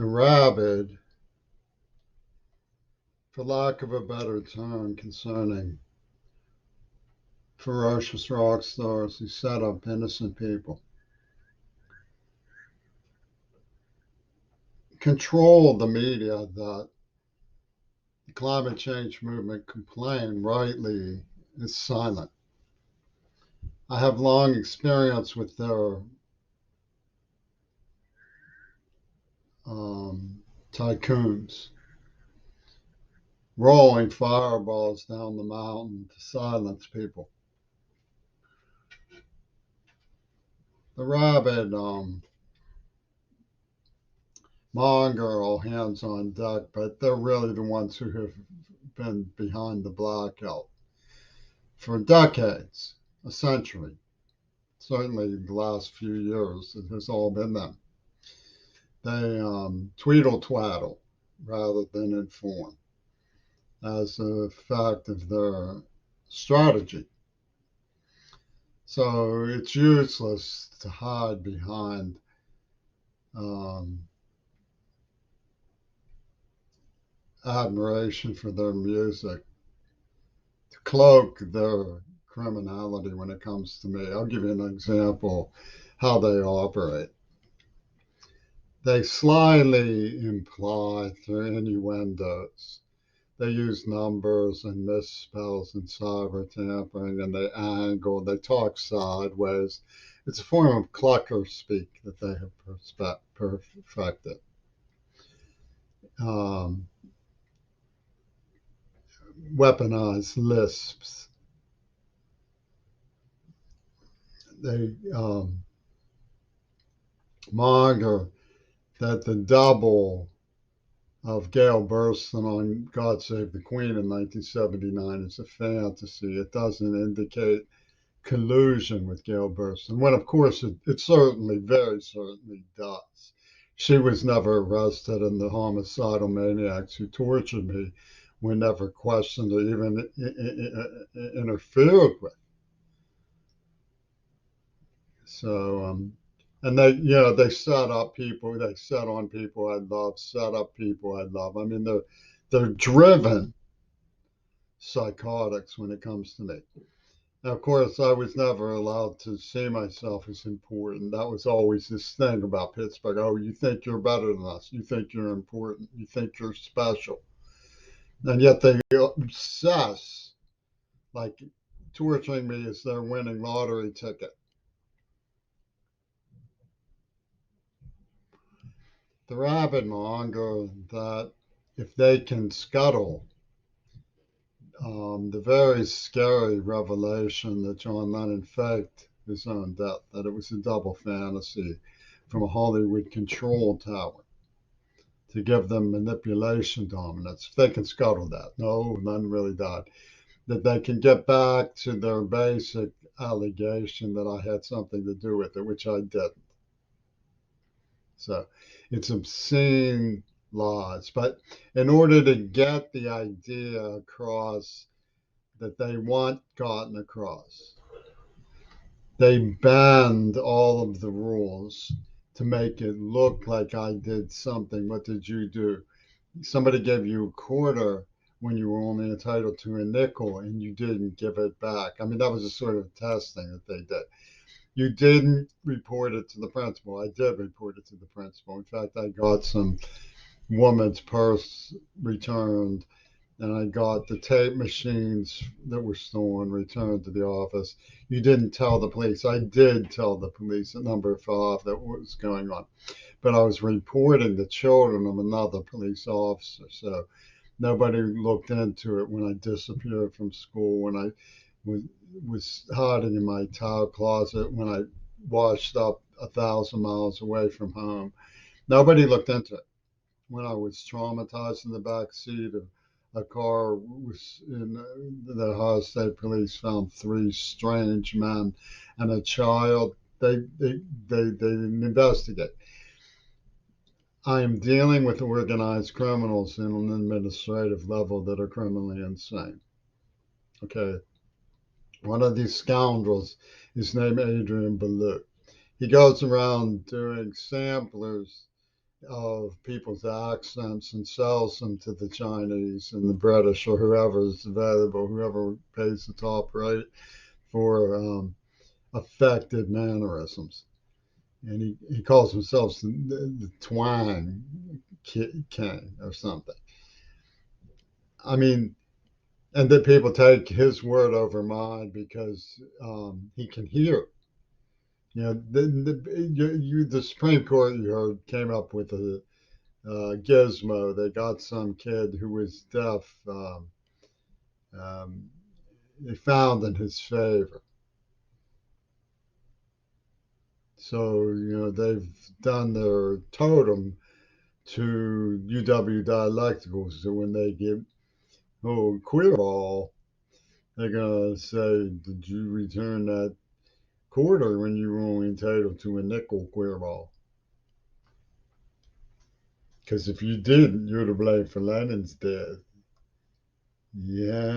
and rabid, for lack of a better term, concerning ferocious rock stars who set up innocent people. Control the media that the climate change movement complain rightly is silent. I have long experience with their tycoons rolling fireballs down the mountain to silence people. The rabid monger all hands on deck, but they're really the ones who have been behind the blackout for decades, a century. Certainly the last few years, it has all been them. They tweedle twaddle rather than inform as a fact of their strategy. So it's useless to hide behind admiration for their music, to cloak their criminality when it comes to me. I'll give you an example how they operate. They slyly imply through innuendos. They use numbers and misspells and cyber tampering, and they angle, they talk sideways. It's a form of clucker speak that they have perfected. Weaponized lisps. They monitor that the double of Gail Burstyn on God Save the Queen in 1979 is a fantasy. It doesn't indicate collusion with Gail Burstyn, when of course it certainly, very certainly does. She was never arrested, and the homicidal maniacs who tortured me were never questioned or even interfered with. So, and they set up people, they set on people I love, set up people I love. I mean, they're driven psychotics when it comes to me. Now, of course, I was never allowed to see myself as important. That was always this thing about Pittsburgh. Oh, you think you're better than us. You think you're important. You think you're special. And yet they obsess, like torturing me as their winning lottery ticket. The rabid monger that if they can scuttle the very scary revelation that John Lennon faked his own death, that it was a double fantasy from a Hollywood control tower to give them manipulation dominance. If they can scuttle that, no, none really died. That they can get back to their basic allegation that I had something to do with it, which I didn't. So it's obscene laws. But in order to get the idea across that they want gotten across, they bend all of the rules to make it look like I did something. What did you do? Somebody gave you a quarter when you were only entitled to a nickel and you didn't give it back. I mean, that was a sort of testing that they did. You didn't report it to the principal. I did report it to the principal. In fact, I got some woman's purse returned, and I got the tape machines that were stolen returned to the office. You didn't tell the police. I did tell the police at number 5 that what was going on, but I was reporting the children of another police officer. So nobody looked into it when I disappeared from school, when I was hiding in my towel closet, when I washed up 1,000 miles away from home. Nobody looked into it. When I was traumatized in the back seat of a car, was in the Ohio State Police found 3 strange men and a child. They didn't investigate. I am dealing with organized criminals in an administrative level that are criminally insane. Okay. One of these scoundrels is named Adrian Balut. He goes around doing samplers of people's accents and sells them to the Chinese and the British or whoever is available, whoever pays the top rate for affected mannerisms. And he calls himself the Twang King or something. I mean, and that people take his word over mine because he can hear. You know, the Supreme Court you heard came up with a gizmo. They got some kid who was deaf. Um, they found in his favor. So they've done their totem to UW dialecticals. So when they give queer ball, they're gonna say, "Did you return that quarter when you were only entitled to a nickel queer ball?" Because if you didn't, you're to blame for Lenin's death. Yeah,